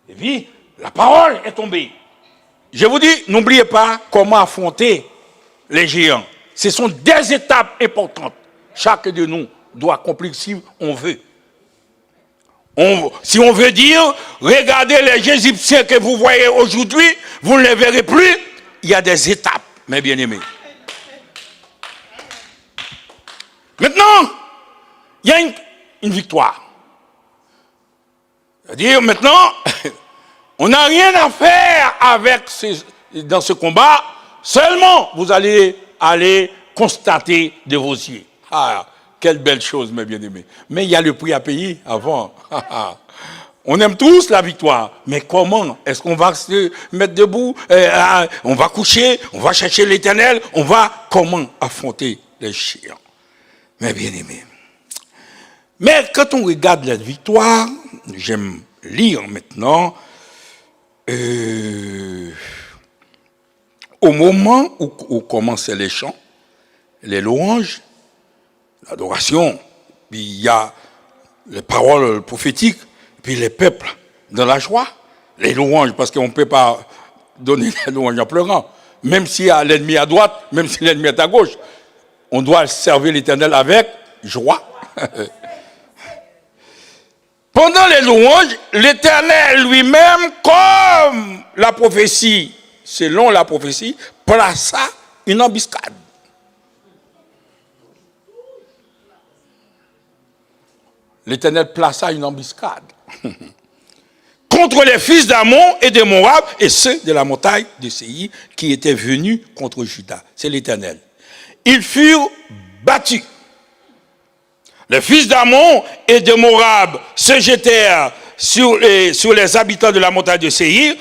Et puis, la parole est tombée. Je vous dis, n'oubliez pas comment affronter les géants. Ce sont des étapes importantes. Chacun de nous doit accomplir si on veut. Si on veut dire, regardez les Égyptiens que vous voyez aujourd'hui, vous ne les verrez plus. Il y a des étapes, mes bien-aimés. Maintenant, il y a une victoire. C'est-à-dire, maintenant, on n'a rien à faire dans ce combat, seulement vous allez constater de vos yeux. Ah, quelle belle chose, mes bien-aimés. Mais il y a le prix à payer avant. On aime tous la victoire, mais comment? Est-ce qu'on va se mettre debout? On va coucher, on va chercher l'Éternel, comment affronter les géants? Mes bien-aimés. Mais quand on regarde la victoire, j'aime lire maintenant, au moment où commençaient les chants, les louanges, l'adoration, puis il y a les paroles prophétiques, puis les peuples dans la joie, les louanges, parce qu'on ne peut pas donner les louanges en pleurant, même s'il y a l'ennemi à droite, même si l'ennemi est à gauche, on doit servir l'Éternel avec joie. Pendant les louanges, l'Éternel lui-même, comme la prophétie, selon la prophétie, plaça une embuscade. L'Éternel plaça une embuscade contre les fils d'Ammon et de Moab et ceux de la montagne de Séir qui étaient venus contre Juda. C'est l'Éternel. Ils furent battus. Les fils d'Ammon et de Moab se jetèrent sur les habitants de la montagne de Séir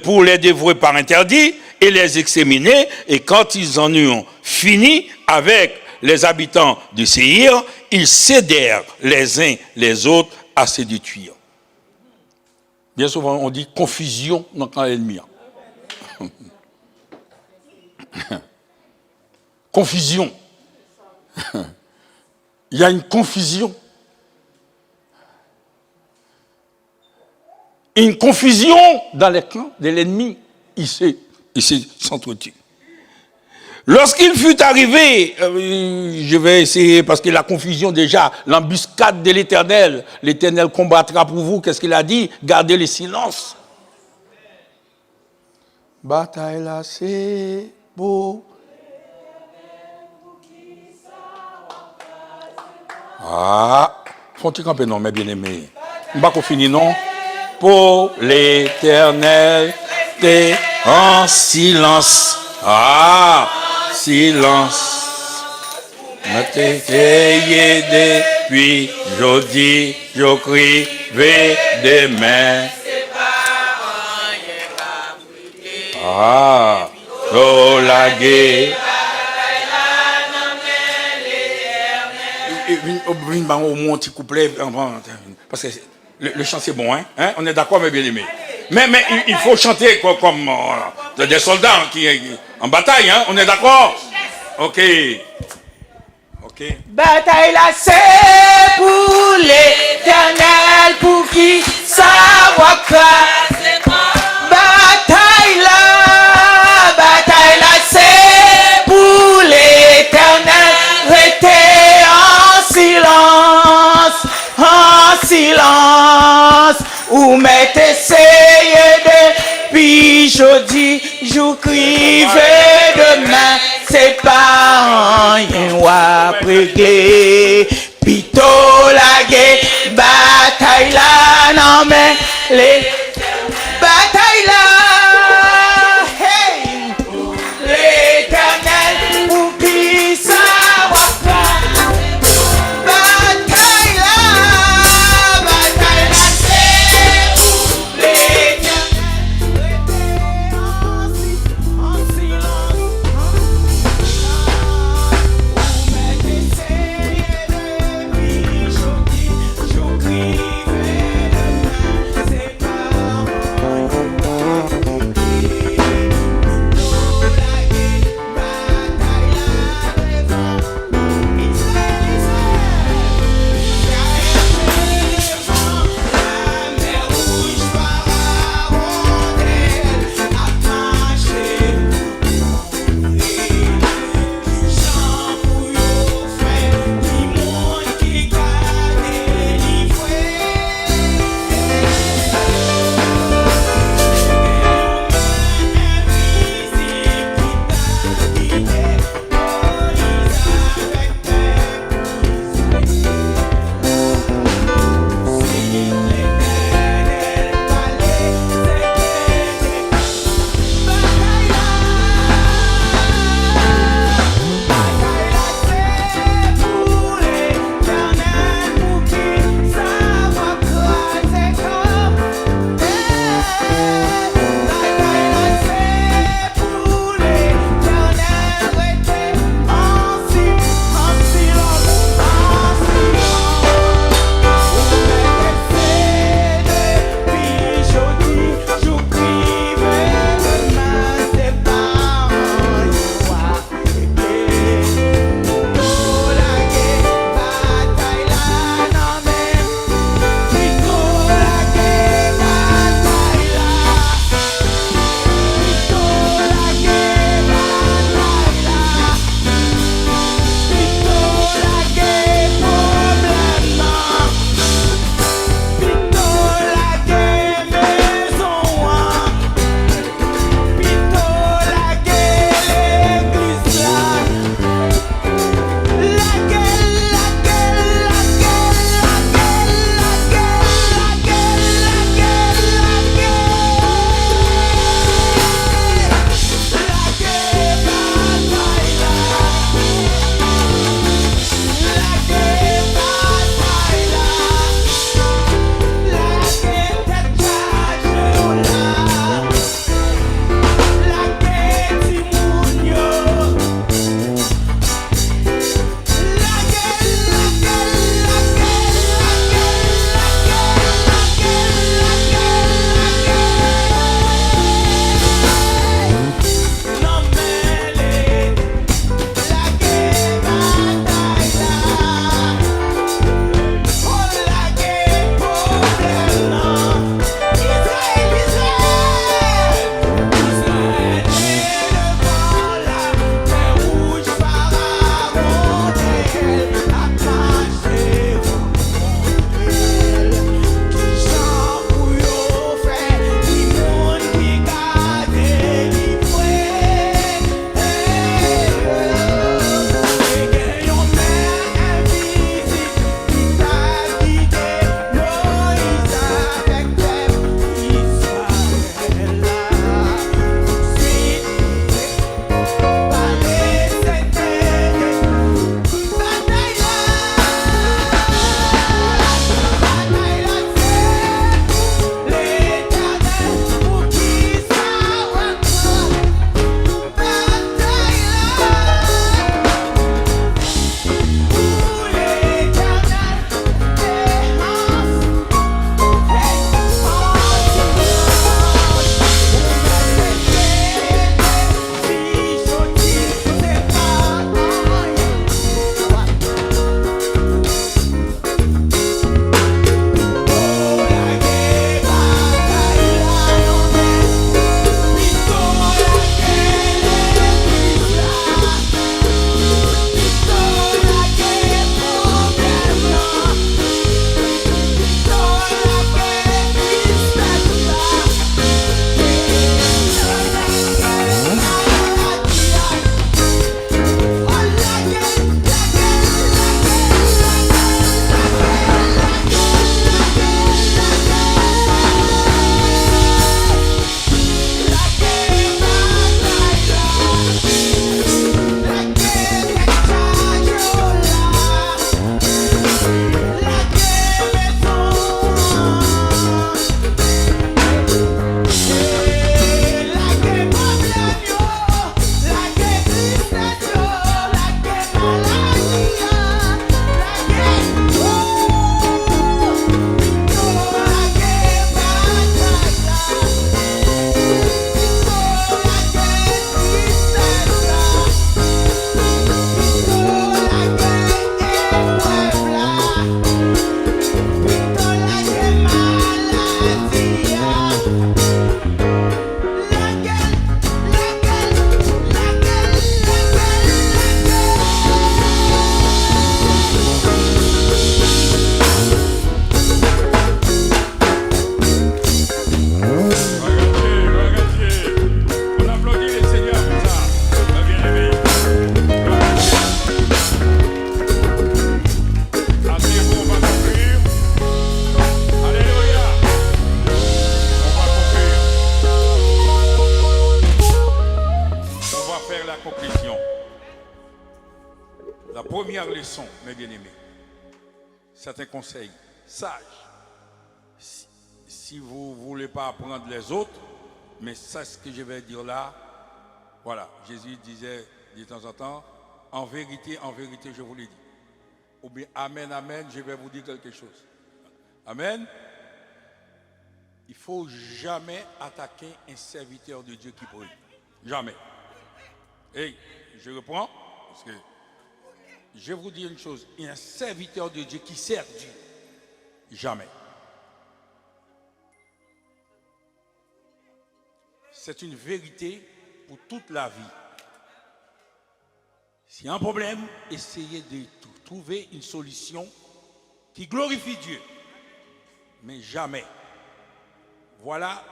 pour les dévorer par interdit et les exterminer. Et quand ils en eurent fini avec les habitants de Séir, ils cédèrent les uns les autres à se détruire. Bien souvent, on dit confusion dans le camp ennemi. Confusion. Il y a une confusion. Une confusion dans les camps de l'ennemi. Il s'entretue. Lorsqu'il fut arrivé, je vais essayer, parce que la confusion déjà, l'embuscade de l'Éternel combattra pour vous, qu'est-ce qu'il a dit? Gardez le silence. Bataille là, c'est beau. Ah, faut-il camper non, mes bien-aimés? On va qu'on finisse, non? Pour l'éternel, t'es en silence. Ah, silence. Je t'ai veillé depuis jeudi, je crie, demain. Ah, oh la guerre. Au moins un petit couplet, parce que le chant c'est bon, hein? On est d'accord, mes bien-aimés. Mais il faut chanter comme des soldats qui en bataille, hein? On est d'accord? Ok. Bataille là, c'est pour l'éternel, pour qui savoir pas. Bataille là, c'est pour l'éternel. Restez en silence, ou mettez essayez depuis jeudi, je crive demain, c'est pas rien ou à régler. Pito la guerre, bataille là, non mais les bataille là, hey, l'éternel, pour qui ça va pas. Bataille là, c'est pour l'éternel. En silence, c'est pas Première leçon, mes bien-aimés. C'est un conseil sage. Si vous ne voulez pas apprendre les autres, mais ça, ce que je vais dire là, voilà, Jésus disait de temps en temps, en vérité, je vous l'ai dit. Ou bien, amen, amen, je vais vous dire quelque chose. Amen. Il ne faut jamais attaquer un serviteur de Dieu qui prie. Jamais. Et je reprends, parce que je vais vous dire une chose. Il y a un serviteur de Dieu qui sert Dieu. Jamais. C'est une vérité pour toute la vie. S'il y a un problème, essayez de trouver une solution qui glorifie Dieu. Mais jamais. Voilà.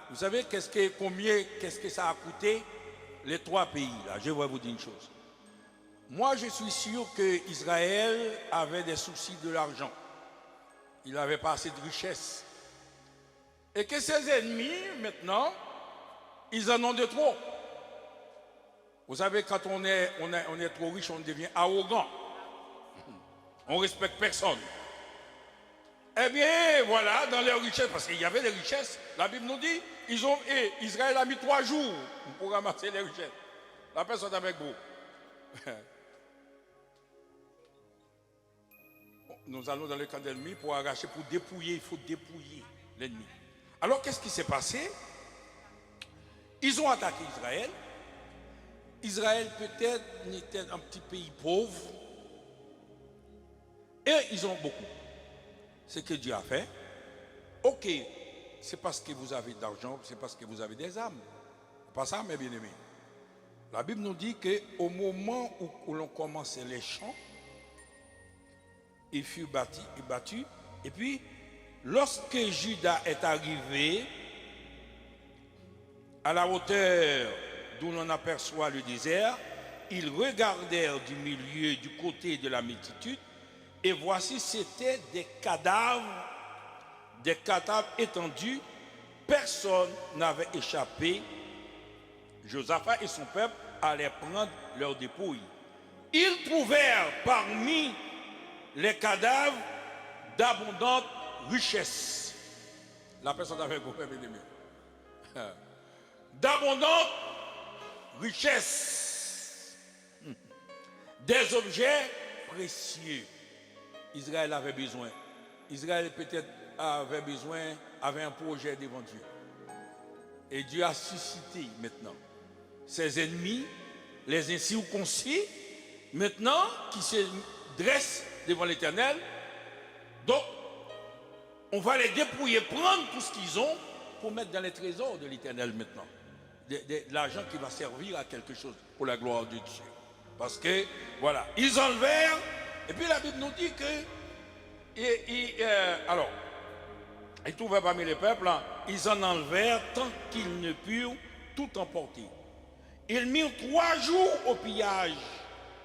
Vous savez qu'est-ce que ça a coûté les 3 pays là. Je vais vous dire une chose. Moi, je suis sûr que Israël avait des soucis de l'argent. Il n'avait pas assez de richesse. Et que ses ennemis, maintenant, ils en ont de trop. Vous savez, quand on est trop riche, on devient arrogant. On ne respecte personne. Eh bien, voilà, dans leurs richesses, parce qu'il y avait des richesses, la Bible nous dit, Israël a mis 3 jours pour ramasser les richesses. La personne avec vous. Nous allons dans le camp d'ennemi pour arracher, pour dépouiller, il faut dépouiller l'ennemi. Alors, qu'est-ce qui s'est passé? Ils ont attaqué Israël. Israël peut-être n'était un petit pays pauvre. Et ils ont beaucoup. Ce que Dieu a fait. Ok, c'est parce que vous avez de l'argent, c'est parce que vous avez des âmes. Pas ça, mes bien-aimés. La Bible nous dit qu'au moment où l'on commençait les champs, il fut battu. Et puis, lorsque Judas est arrivé à la hauteur d'où l'on aperçoit le désert, ils regardèrent du milieu, du côté de la multitude, et voici, c'était des cadavres étendus. Personne n'avait échappé. Josaphat et son peuple allaient prendre leurs dépouilles. Ils trouvèrent parmi les cadavres d'abondantes richesses. La personne avec vous, bien aimé. D'abondantes richesses. Des objets précieux. Israël avait besoin. Israël peut-être avait un projet devant Dieu. Et Dieu a suscité maintenant ses ennemis, les incirconcis, maintenant qui se dressent devant l'Éternel. Donc, on va les dépouiller, prendre tout ce qu'ils ont pour mettre dans les trésors de l'Éternel maintenant. De l'argent qui va servir à quelque chose pour la gloire de Dieu. Parce que, voilà, ils enlevèrent. Et puis la Bible nous dit que, alors, ils trouvaient parmi les peuples, hein, ils en enlevèrent tant qu'ils ne purent tout emporter. Ils mirent 3 jours au pillage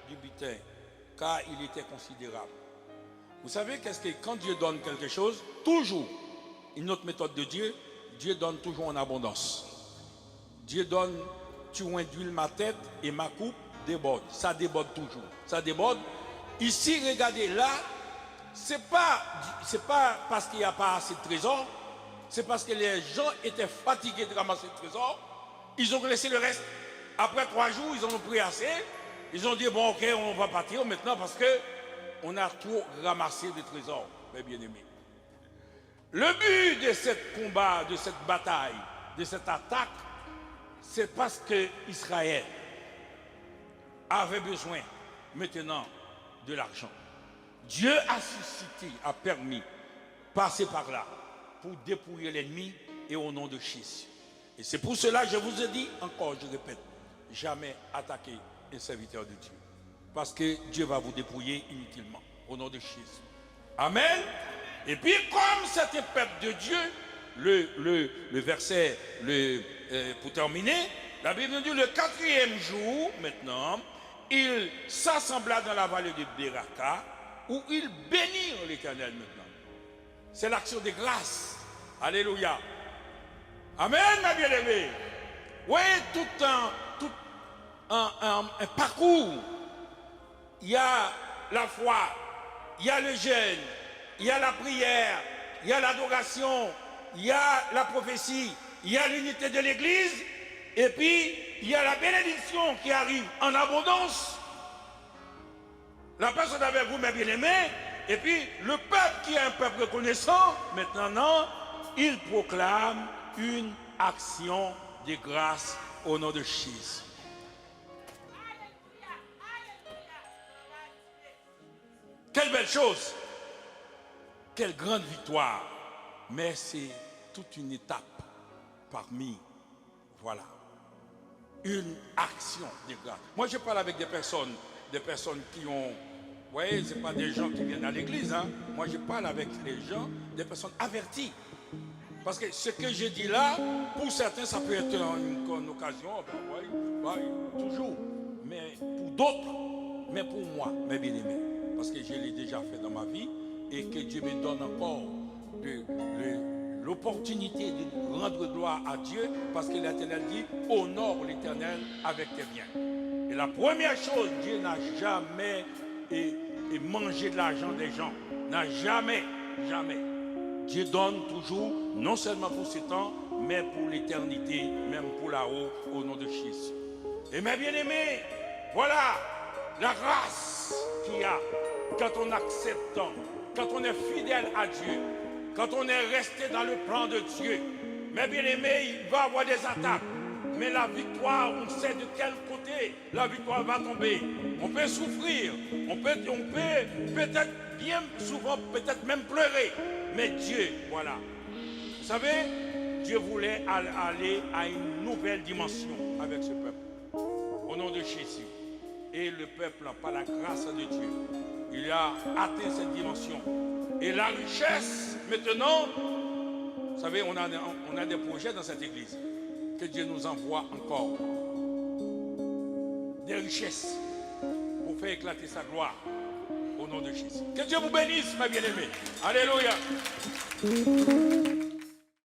du butin, car il était considérable. Vous savez qu'est-ce que quand Dieu donne quelque chose, toujours, une autre méthode de Dieu, Dieu donne toujours en abondance. Dieu donne, tu induis ma tête et ma coupe déborde. Ça déborde toujours. Ça déborde. Ici, regardez là, c'est pas parce qu'il n'y a pas assez de trésors, c'est parce que les gens étaient fatigués de ramasser le trésor. Ils ont laissé le reste. Après 3 jours, ils en ont pris assez. Ils ont dit, bon, ok, on va partir maintenant parce que on a trop ramassé de trésors, mes bien-aimés. Le but de ce combat, de cette bataille, de cette attaque, c'est parce que Israël avait besoin maintenant de l'argent. Dieu a suscité, a permis, passer par là, pour dépouiller l'ennemi et au nom de Jésus. Et c'est pour cela que je vous ai dit, encore je répète, jamais attaquer un serviteur de Dieu. Parce que Dieu va vous dépouiller inutilement, au nom de Jésus. Amen. Et puis comme c'est un peuple de Dieu, le verset, pour terminer, la Bible nous dit le 4e jour, maintenant, il s'assembla dans la vallée de Beraka, où ils bénirent l'Éternel maintenant. C'est l'action de grâce. Alléluia. Amen, ma bien-aimée. Oui, tout un parcours. Il y a la foi, il y a le jeûne, il y a la prière, il y a l'adoration, il y a la prophétie, il y a l'unité de l'Église, et puis il y a la bénédiction qui arrive en abondance. La personne avec vous, mes bien-aimés, et puis le peuple qui est un peuple reconnaissant, maintenant, il proclame une action de grâce au nom de Jésus. Quelle belle chose, quelle grande victoire, mais c'est toute une étape parmi, voilà, une action de grâce. Moi je parle avec des personnes qui ont, vous voyez, ce n'est pas des gens qui viennent à l'église, hein. Moi je parle avec les gens, des personnes averties. Parce que ce que je dis là, pour certains ça peut être une occasion, toujours, mais pour d'autres, mais pour moi, mes bien-aimés, parce que je l'ai déjà fait dans ma vie et que Dieu me donne encore l'opportunité de rendre gloire à Dieu, parce que l'Éternel dit honore l'Éternel avec tes biens. Et la première chose, Dieu n'a jamais mangé de l'argent des gens, n'a jamais. Dieu donne toujours, non seulement pour ce temps, mais pour l'éternité, même pour là-haut, au nom de Jésus. Et mes bien-aimés, voilà la grâce qu'il y a quand on accepte, quand on est fidèle à Dieu, quand on est resté dans le plan de Dieu. Mes bien-aimés, il va y avoir des attaques, mais la victoire, on sait de quel côté la victoire va tomber. On peut souffrir, on peut peut-être bien souvent, peut-être même pleurer, mais Dieu, voilà. Vous savez, Dieu voulait aller à une nouvelle dimension avec ce peuple, au nom de Jésus. Et le peuple, par la grâce de Dieu, il a atteint cette dimension. Et la richesse, maintenant, vous savez, on a des projets dans cette église. Que Dieu nous envoie encore des richesses pour faire éclater sa gloire au nom de Jésus. Que Dieu vous bénisse, mes bien-aimés. Alléluia.